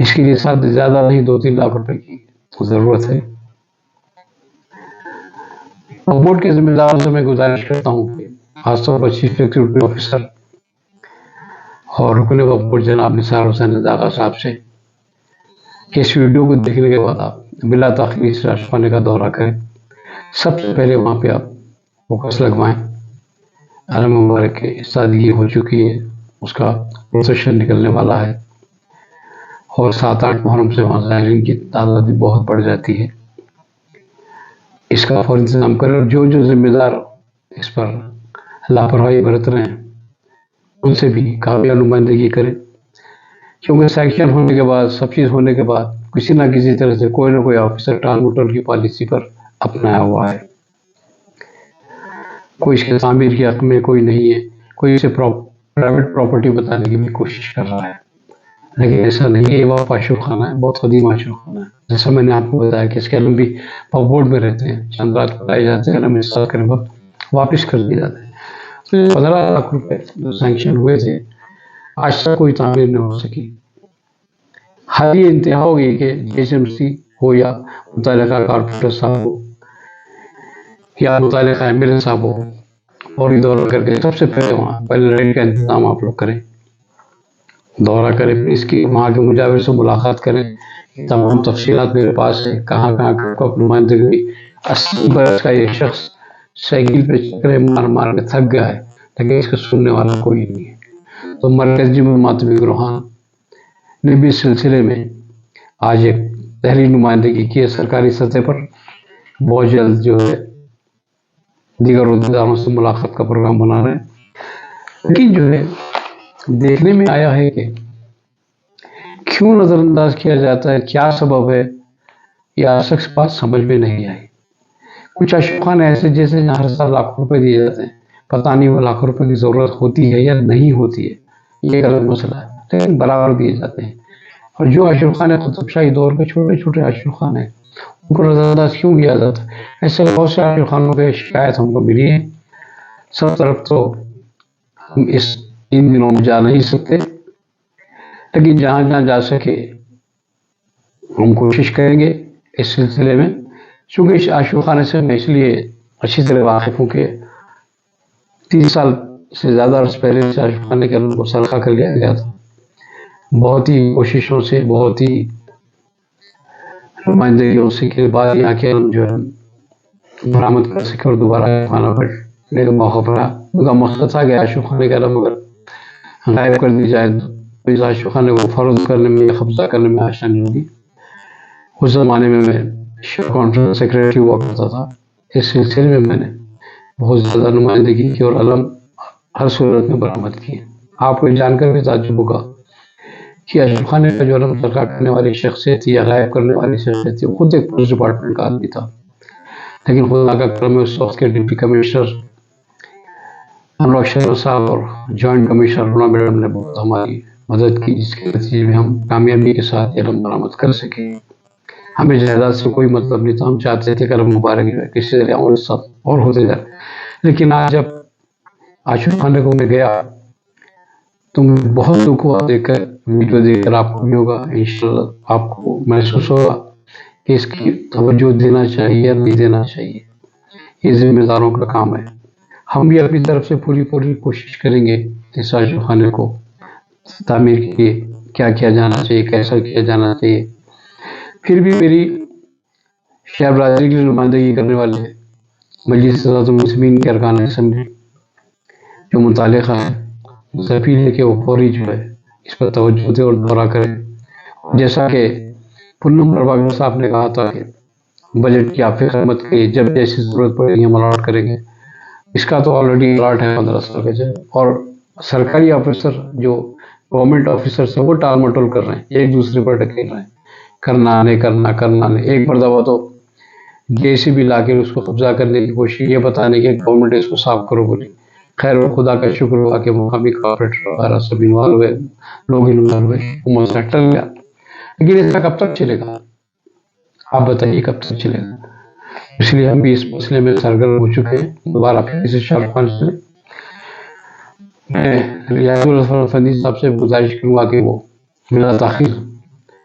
اس کے لیے زیادہ نہیں 2-3 لاکھ روپے کی ضرورت ہے. بورڈ کے ذمہ داروں سے میں گزارش کرتا ہوں کہ خاص طور پر چیف ایگزیکٹو آفیسر اور رکن وقف بورڈ جناب نثار حسین داغا صاحب سے کہ اس ویڈیو کو دیکھنے کے بعد آپ بلا تاخیر اس راشد خانے کا دورہ کریں. سب سے پہلے وہاں پہ آپ فوکس لگوائیں. علم مبارک کی استادگی ہو چکی ہے، اس کا پروسیشن نکلنے والا ہے، اور 7-8 محرم سے وہاں زائرین کی تعداد بھی بہت بڑھ جاتی ہے. اس کا فوری انتظام کریں، اور جو ذمہ دار اس پر لاپرواہی برت رہے ہیں ان سے بھی قابل نمائندگی کریں، کیونکہ سیکشن ہونے کے بعد، سب چیز ہونے کے بعد کسی نہ کسی طرح سے کوئی نہ کوئی آفیسر ٹال مٹول کی پالیسی پر اپنایا ہوا ہے. کوئی اس کے تعمیر کے حق میں کوئی نہیں ہے، کوئی اسے پرائیویٹ پراپرٹی بتانے کی بھی کوشش کر رہا ہے، لیکن ایسا نہیں ہے. یہ وقف عاشور خانہ ہے، بہت قدیم عاشور خانہ ہے. جیسا میں نے آپ کو بتایا کہ اس کے علم بھی بورڈ میں رہتے ہیں، چند رات کو لائے جاتے ہیں، علم استعمال کرنے وقت واپس کر دیے جاتے ہیں. تو 15 لاکھ روپے جو سینکشن ہوئے تھے آج تک کوئی تعمیر نہیں ہو سکی. حد یہ انتہا ہو گئی کہ JHMC ہو یا متعلقہ کارپوریٹر صاحب ہو یا متعلقہ MLA صاحب ہو، اور دورہ کر کے سب سے پہلے وہاں پہلے ریڈ کا انتظام آپ لوگ کریں، دورہ کریں، اس کی وہاں کے مجاور سے ملاقات کریں. تمام تفصیلات میرے پاس ہے، کہاں کب نمائندگی ہوئی. 80 برس کا یہ شخص سائیکل پہ چکرے مار مار کے تھک گیا ہے، لیکن اس کو سننے والا کوئی نہیں ہے. تو مرکزی ماتمی گروہان نے بھی اس سلسلے میں آج ایک تحریری نمائندگی کی ہے سرکاری سطح پر. بہت جلد جو ہے دیگر عہدیداروں سے ملاقات کا پروگرام بنا رہے ہیں. لیکن جو ہے دیکھنے میں آیا ہے کہ کیوں نظر انداز کیا جاتا ہے، کیا سبب ہے، یہ آج تک بات سمجھ میں نہیں آئی. کچھ عاشور خانے ایسے جیسے ہر سال لاکھوں روپے دیے جاتے ہیں، پتہ نہیں وہ لاکھوں روپے کی ضرورت ہوتی ہے یا نہیں ہوتی ہے، یہ ایک الگ مسئلہ ہے، لیکن برابر دیے جاتے ہیں. اور جو عاشور خانے قطب شاہی دور کے چھوٹے چھوٹے عاشور خانے ہیں ان کو نظر انداز کیوں کیا جاتا ہے؟ ایسے بہت سے عاشور خانوں کے شکایت ہم کو ملی ہے. سب طرف تو ہم اس 3 دنوں میں جا نہیں سکتے، لیکن جہاں جہاں جا سکے ہم کوشش کریں گے اس سلسلے میں. چونکہ اس عاشور خانے سے میں اس لیے اچھی طرح واقف ہوں کہ 3 سال سے زیادہ عرص پہلے اس عاشور خانے کے علم کو سرقہ کر لیا گیا تھا. بہت ہی کوششوں سے، بہت ہی نمائندگیوں سے کے بعد یہاں کے علم جو ہے برآمد کر سکے اور دوبارہ خانہ بیٹھنے کا موقع پڑا. ان کا مقصد تھا کہ عاشور خانے کا علم اگر غائب کر دی جائے تو اس عاشور خانے کو فروغ کرنے میں یا قبضہ کرنے میں آسانی ہوگی. اس زمانے میں کانفرنس سیکریٹری ہوا کرتا تھا. اس سلسلے میں نے بہت زیادہ نمائندگی کی اور علم ہر صورت میں برآمد کی. آپ کو جان کر بھی تعجب ہوگا کہ عاشور خانے کا جو علم سرقہ کرنے والی شخصیت تھی یا غائب کرنے والی شخصیت تھی، خود ایک پولیس ڈپارٹمنٹ کا آدمی تھا. لیکن خدا کا کرم ہے، اس وقت کے ڈپٹی کمشنر انور شرما صاحب اور جوائنٹ کمشنر رونا میڈم نے بہت ہماری مدد کی، جس کے نتیجے میں ہم کامیابی کے ساتھ علم برآمد کر سکے. ہمیں جائیداد سے کوئی مطلب نہیں تھا، ہم چاہتے تھے کہ علم مبارک جو ہے کسی طرح اور ساتھ اور ہوتے جائے. لیکن آج جب عاشور خانے کو میں گیا تو بہت دکھ ہوا دیکھ کر، ویڈیو دیکھ کر آپ کو بھی ہوگا انشاءاللہ، آپ کو محسوس ہوگا کہ اس کی توجہ دینا چاہیے یا نہیں دینا چاہیے. یہ ذمہ داروں کا کام ہے. ہم بھی اپنی طرف سے پوری کوشش کریں گے اس عاشور خانے کو تعمیر کے لیے کیا کیا جانا چاہیے، کیسا کیا جانا چاہیے. پھر بھی میری شہر برادری کی نمائندگی کرنے والے مجلس صدارت المسلمین کے ارکان اسمبلی جو متعلقہ ہے، ضروری ہے کہ وہ فوری جو ہے اس پر توجہ دے اور دورہ کرے. جیسا کہ پونم پربھاکر صاحب نے کہا تھا کہ بجٹ کی آپ فکر مت کریے، جب جیسی ضرورت پڑے گی ہم الاٹ کریں گے. اس کا تو آلریڈی الاٹ ہے 15 سال کے جب، اور سرکاری آفیسر جو گورنمنٹ آفیسر سے وہ ٹال مٹول کر رہے ہیں، ایک دوسرے پر ڈھکیل رہے ہیں، کرنا نہیں. ایک مرتبہ تو JCB لا کے اس کو قبضہ کرنے کی کوشش، یہ بتانے کہ گورنمنٹ اس کو صاف کرو بولی. خیر خدا کا شکر ہوا کہ مقامی کارپوریٹر وغیرہ سب انوالو ہوئے، لوگ انوالو ہوئے، وہ مسئلہ ٹل گیا. لیکن اس کا کب تک چلے گا؟ آپ بتائیے کب تک چلے گا؟ اس لیے ہم بھی اس مسئلے میں سرگرم ہو چکے ہیں. دوبارہ پھر سے شاہ خان سے میں ریاض الفندی صاحب سے گزارش کروں گا کہ وہ بلا تاخیر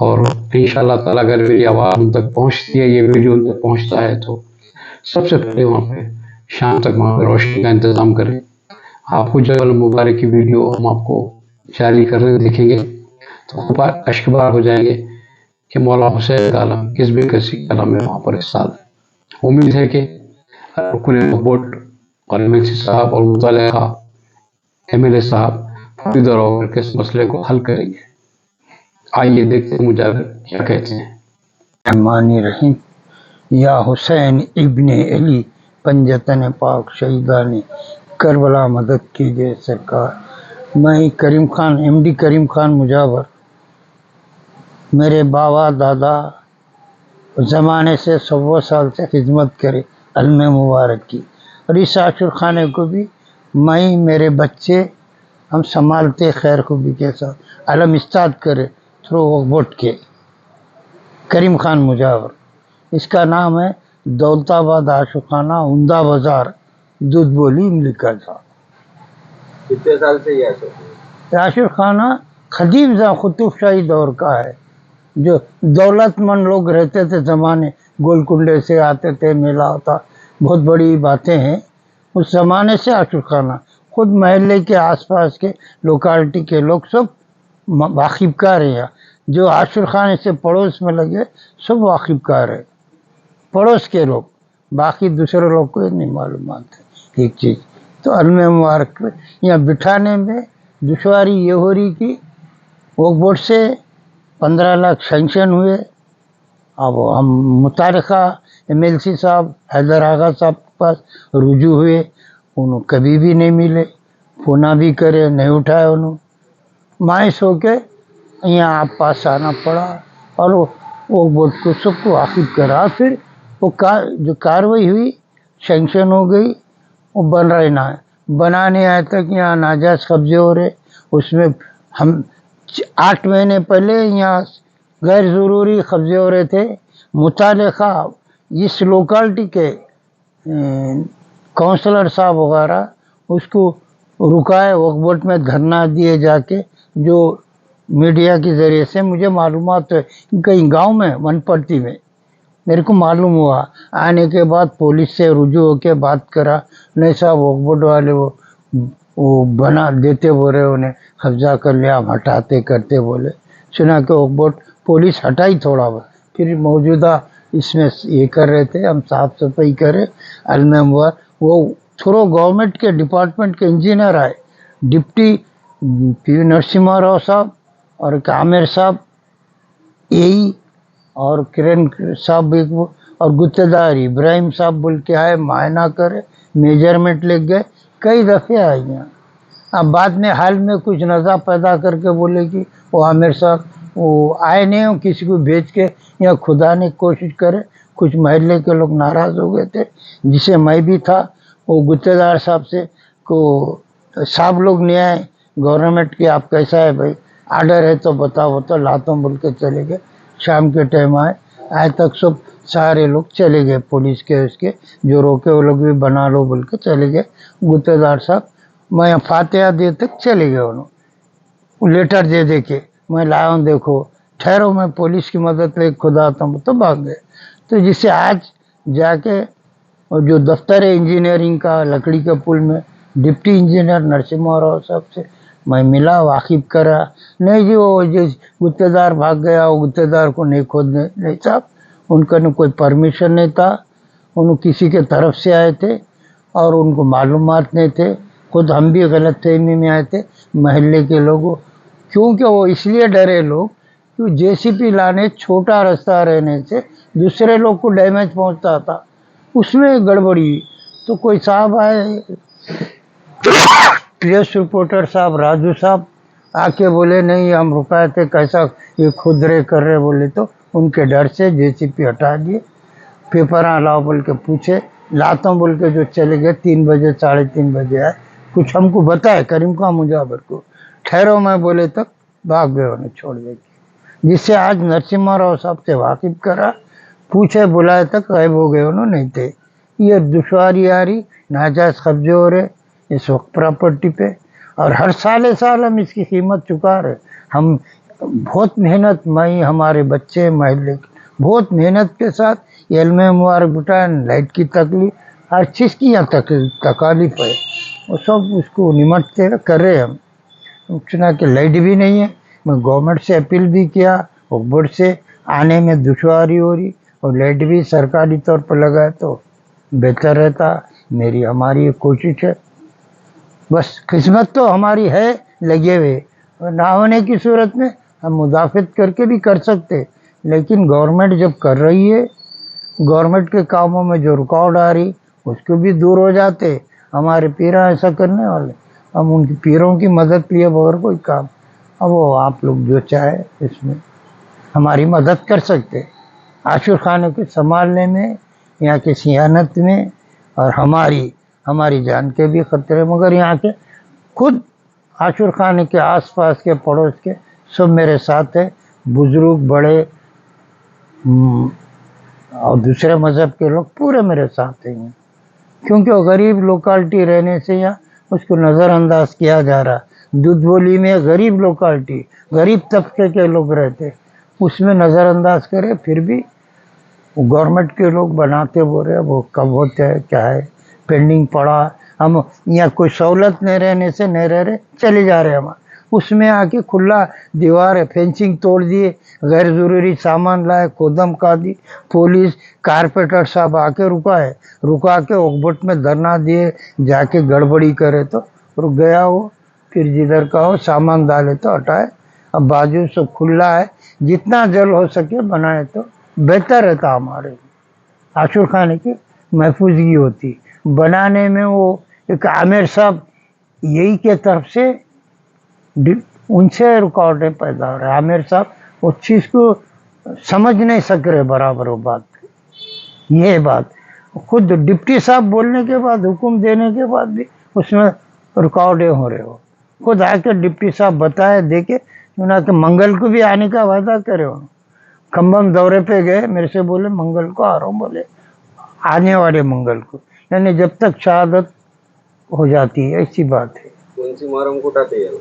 اور انشاءاللہ تعالیٰ اگر میری آواز ان تک پہنچتی ہے، یہ ویڈیو ان تک پہنچتا ہے، تو سب سے پہلے وہاں پہ شام تک وہاں پہ روشنی کا انتظام کریں. آپ کو جبل مبارک کی ویڈیو ہم آپ کو جاری کر رہے دیکھیں گے تو اشکبار ہو جائیں گے کہ مولا حسین کا عالم کس بھی کسی عالم میں وہاں پر اس ساتھ. امید ہے کہ رکن بورڈ اور ایم ایل سی صاحب اور مطالعہ ایم ایل اے صاحب پوری طرح ہو کر کے اس مسئلے کو حل کریں گے. آئیے دیکھتے ہیں مجاور کیا کہتے ہیں. الرحمن الرحیم. یا حسین ابن علی پنجتن پاک شہیدان کربلا مدد کیجئے سرکار. میں کریم خان ایم ڈی کریم خان مجاور، میرے بابا دادا زمانے سے 100 سال سے خدمت کرے علم مبارک کی، اور اس عاشور خانے کو بھی میں میرے بچے ہم سنبھالتے خیر خوبی کے ساتھ علم استاد کرے تھرو ووٹ کے. کریم خان مجاور، اس کا نام ہے دولت آباد عاشور خانہ، عمدہ بازار، دودھ بولی امریکہ تھا. کتنے سال سے یہ عاشور خانہ قدیم قطب شاہی دور کا ہے، جو دولت مند لوگ رہتے تھے زمانے، گولکنڈے سے آتے تھے، میلہ ہوتا، بہت بڑی باتیں ہیں. اس زمانے سے عاشور خانہ خود محلے کے آس پاس کے لوکالٹی کے لوگ سب واقف کار ہیں. جو عاشور خانے سے پڑوس میں لگے سب واقف کار ہے، پڑوس کے لوگ، باقی دوسرے لوگ کو نہیں معلومات ہے. ایک چیز تو علم مبارک یہاں بٹھانے میں دشواری یہ ہو رہی کہ وقف بورڈ سے 15 لاکھ سینکشن ہوئے. اب ہم متعلقہ ایم ایل سی صاحب حیدر آغا صاحب کے پاس رجوع ہوئے، انہوں کبھی بھی نہیں ملے، فون بھی کرے نہیں اٹھائے. انہوں مایوس ہو کے یہاں آپ پاس آنا پڑا اور وہ بورڈ کو سب کو واقف کرا. پھر وہ جو کاروائی ہوئی سینکشن ہو گئی، وہ بن رہے نہ بنانے آئے تک یہاں ناجائز قبضے ہو رہے. اس میں ہم 8 مہینے پہلے یہاں غیر ضروری قبضے ہو رہے تھے. متعلقہ اس لوکالٹی کے کونسلر صاحب وغیرہ اس کو رکائے، وقف بورڈ میں دھرنا دیے جا کے. جو میڈیا کے ذریعے سے مجھے معلومات ہے، کئی گاؤں میں ونپرتی میں میرے کو معلوم ہوا. آنے کے بعد پولیس سے رجوع ہو کے بات کرا، نہیں صاحب وقف بورڈ والے وہ بنا دیتے بولے، انہیں قبضہ کر لیا، ہم ہٹاتے کرتے بولے. سنا کہ وقف بورڈ پولیس ہٹائی تھوڑا بہت، پھر موجودہ اس میں یہ کر رہے تھے ہم صاف صفائی کرے. علم وہ تھرو گورنمنٹ کے ڈپارٹمنٹ کے انجینئر آئے، ڈپٹی پی نرسمہا راؤ صاحب اور عامر صاحب یہی اور کرن صاحب اور گتےدار ابراہیم صاحب بول کے آئے، معائنہ کرے، میجرمنٹ لے گئے. کئی دفعے آئے یہاں. اب بعد میں حال میں کچھ نزا پیدا کر کے بولے کہ وہ عامر صاحب وہ آئے نہیں ہوں، کسی کو بھیج کے یہاں خدا نے کوشش کرے. کچھ محلے کے لوگ ناراض ہو گئے تھے، جسے میں بھی تھا. وہ گتےدار صاحب سے کو صاحب لوگ نہیں آئے، گورنمنٹ کے آپ کیسا ہے بھائی، آرڈر ہے تو بتاؤ تو لاتا ہوں بول کے چلے گئے. شام کے ٹائم آئے تک سب سارے لوگ چلے گئے، پولیس کے اس کے جو روکے وہ لوگ بھی بنا لو بول کے چلے گئے. گتےدار صاحب میں فاتحہ دے تک چلے گئے. انہوں لیٹر دے کے میں لایا ہوں، دیکھو ٹھہرو میں پولیس کی مدد لے خدا آتا ہوں تو بھاگ گئے. تو جسے آج جا کے جو دفتر ہے انجینئرنگ کا لکڑی کے پل میں ڈپٹی انجینئر نرسمہا راؤ صاحب سے میں ملا، واقف کرا. نہیں جی وہ گتےدار بھاگ گیا، وہ گتےدار کو نہیں کھودنے. نہیں صاحب، ان کا کوئی پرمیشن نہیں تھا، انہوں کسی کے طرف سے آئے تھے اور ان کو معلومات نہیں تھے. خود ہم بھی غلط فہمی میں آئے تھے محلے کے لوگوں، کیونکہ وہ اس لیے ڈرے لوگ کہ جے سی پی لانے چھوٹا راستہ رہنے سے دوسرے لوگ کو ڈیمیج پہنچتا تھا، اس میں گڑبڑی. تو کوئی صاحب آئے، پریس رپورٹر صاحب راجو صاحب آ کے بولے نہیں ہم رکائے تھے، کیسا یہ کھدرے کر رہے بولے. تو ان کے ڈر سے جے سی پی ہٹا دیے. پیپر لاؤ بول کے پوچھے، لاتا ہوں بول کے جو چلے گئے. 3 بجے 3:30 بجے آئے، کچھ ہم کو بتائے کریم خان مجاور کو، ٹھہرو میں بولے تک بھاگ گئے، انہیں چھوڑ دے کے. جس سے آج نرسمہا راؤ صاحب سے واقف کرا، پوچھے بلائے تک غائب ہو گئے، انہوں نہیں تھے. یہ دشواری آ رہی، ناجائز قبضے ہو رہے اس وقت پراپرٹی پہ، اور ہر سال ہم اس کی قیمت چکا رہے. ہم بہت محنت، میں ہمارے بچے محلے کے بہت محنت کے ساتھ علم مبارک بٹا، لائٹ کی تکلیف ہر چیز کی یہاں تکالیف ہے، وہ سب اس کو نمٹتے کر رہے ہم. چنانچہ لائٹ بھی نہیں ہے، میں گورنمنٹ سے اپیل بھی کیا، بورڈ سے آنے میں دشواری ہو رہی، اور لائٹ بھی سرکاری طور پر لگائے تو بہتر رہتا. ہماری ایک کوشش ہے، بس قسمت تو ہماری ہے لگے ہوئے، نہ ہونے کی صورت میں ہم مدافعت کر کے بھی کر سکتے، لیکن گورنمنٹ جب کر رہی ہے، گورنمنٹ کے کاموں میں جو رکاوٹ آ رہی اس کو بھی دور ہو جاتے. ہمارے پیرا ایسا کرنے والے، ہم ان کی پیروں کی مدد لیے بغیر کوئی کام. اب وہ آپ لوگ جو چاہے اس میں ہماری مدد کر سکتے، عاشور خانے کو سنبھالنے میں، یہاں کی صیانت میں، اور ہماری جان کے بھی خطرے. مگر یہاں کے خود عاشور خانے کے آس پاس کے پڑوس کے سب میرے ساتھ ہیں، بزرگ بڑے اور دوسرے مذہب کے لوگ پورے میرے ساتھ ہیں، کیونکہ وہ غریب لوکالٹی رہنے سے یہاں اس کو نظر انداز کیا جا رہا. دودھ بولی میں غریب لوکالٹی، غریب طبقے کے لوگ رہتے، اس میں نظر انداز کرے، پھر بھی گورنمنٹ کے لوگ بناتے بول رہے وہ کب ہوتے ہیں کیا ہے، پینڈنگ پڑا. ہم یہاں کوئی سہولت نہیں رہنے سے نہیں رہ رہے، چلے جا رہے ہم. اس میں آ کے کھلا دیوار فینسنگ توڑ دیے، غیر ضروری سامان لائے، کودم کا دی، پولیس کارپیٹر صاحب آ کے رکا کے اوکبٹ میں دھرنا دیے، جا کے گڑبڑی کرے تو رک گیا وہ، پھر جدھر کا ہو سامان ڈالے تو ہٹائے. اب بازو سب کھلا ہے، جتنا جلد ہو سکے بنائے تو بہتر رہتا ہمارے لیے. عاشور خانے کی محفوظگی ہوتی بنانے میں. وہ ایک عامر صاحب یہی کے طرف سے ان سے رکاوٹیں پیدا ہو رہے. عامر صاحب اس چیز کو سمجھ نہیں سک رہے برابر وہ بات. یہ بات خود ڈپٹی صاحب بولنے کے بعد، حکم دینے کے بعد بھی اس میں رکاوٹیں ہو رہے. ہو خود آ کے ڈپٹی صاحب بتائے دیکھے، کہ منگل کو بھی آنے کا وعدہ کرے. انہوں کھمبم دورے پہ گئے، میرے سے بولے منگل کو آ رہا ہوں، بولے آنے والے منگل کو، یعنی جب تک شہادت ہو جاتی ہے. ایسی بات ہے. کون سی محرم کو اٹھاتے ہیں؟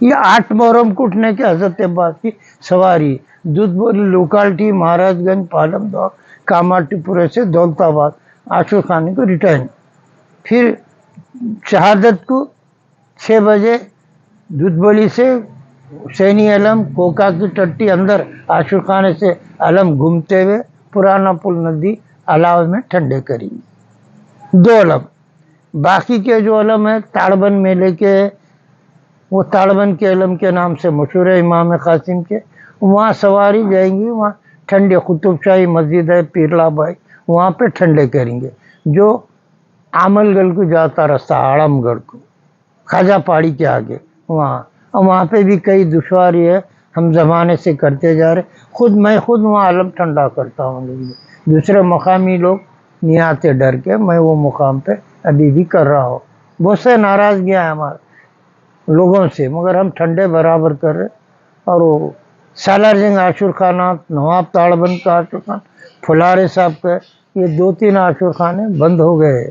یہ 8 محرم کو اٹھنے کے حضرت عباس کی سواری، دودھ بولی لوکالٹی مہاراج گنج پالم دور کاماٹی پورے سے دولت آباد عاشور خانے کو ریٹرن. پھر شہادت کو 6 بجے دودھ بولی سے حسینی علم کوکا کی ٹٹی اندر عاشور خانے سے علم گھومتے ہوئے پرانا پل ندی علاوہ میں ٹھنڈے کریں گے 2 علم. باقی کے جو علم ہے تاڑبن میلے کے، وہ تاڑبن کے علم کے نام سے مشہور ہے امام قاسم کے، وہاں سواری جائیں گی. وہاں ٹھنڈے قطب شاہی مسجد ہے پیرلا بھائی، وہاں پہ ٹھنڈے کریں گے. جو عامل گڑھ کو جاتا راستہ آڑم گڑھ کو خواجہ پاڑی کے آگے، وہاں پہ بھی کئی دشواری ہے، ہم زمانے سے کرتے جا رہے. میں خود وہاں علم ٹھنڈا کرتا ہوں. دوسرے مقامی لوگ نہیں آتے ڈر کے، میں وہ مقام پہ ابھی بھی کر رہا ہوں. بہت سے ناراضگیاں ہیں ہمارے لوگوں سے، مگر ہم ٹھنڈے برابر کر رہے. اور وہ سالار جنگ عاشور خانات، نواب تاڑبن کا عاشور خان، پھلارے صاحب کا، یہ 2-3 عاشور خانے بند ہو گئے.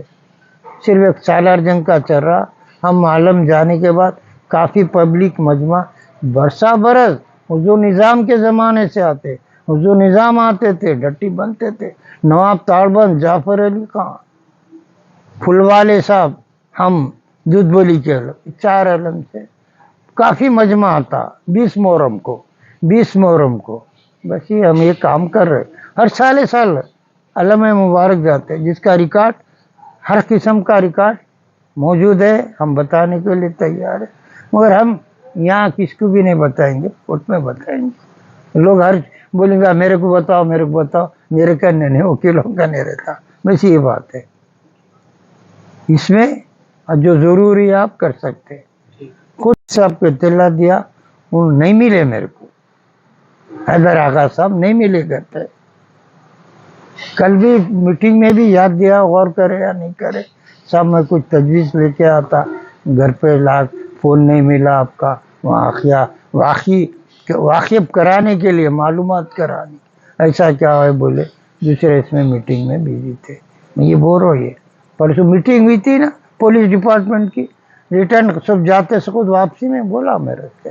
صرف ایک سالار جنگ کا چل رہا. ہم عالم جانے کے بعد کافی پبلک مجمع برسا برس حضور نظام کے زمانے سے آتے، حضور نظام آتے تھے، ڈٹی بنتے تھے، نواب تاڑبن، جعفر علی خان، پھل والے صاحب، ہم دودھ بولی کے 4 علم سے کافی مجمع آتا 20 محرم کو. بس یہ ہم یہ کام کر رہے. ہر سال علم مبارک جاتے، جس کا ریکارڈ ہر قسم کا ریکارڈ موجود ہے، ہم بتانے کے لیے تیار ہیں. مگر ہم یہاں کس کو بھی نہیں بتائیں گے، کوٹ میں بتائیں گے. لوگ ہر بولیں گے میرے کو بتاؤ، میرے کرنے نہیں، وکیلوں کا نہیں رہتا. بس یہ بات ہے. اس میں جو ضروری آپ کر سکتے. خود صاحب کو اطلاع دیا، وہ نہیں ملے میرے کو، حیدر آغا صاحب نہیں ملے کرتے. کل بھی میٹنگ میں بھی یاد دیا، غور کرے یا نہیں کرے صاحب، میں کچھ تجویز لے کے آتا، گھر پہ فون نہیں ملا آپ کا، واقف کرانے کے لیے، معلومات کرانے. ایسا کیا ہے بولے دوسرے اس میں میٹنگ میں بزی تھے. یہ بول رہا ہے. پرسوں میٹنگ ہوئی تھی نا پولیس ڈپارٹمنٹ کی، ریٹرن سب جاتے سب واپسی میں بولا میرے سے.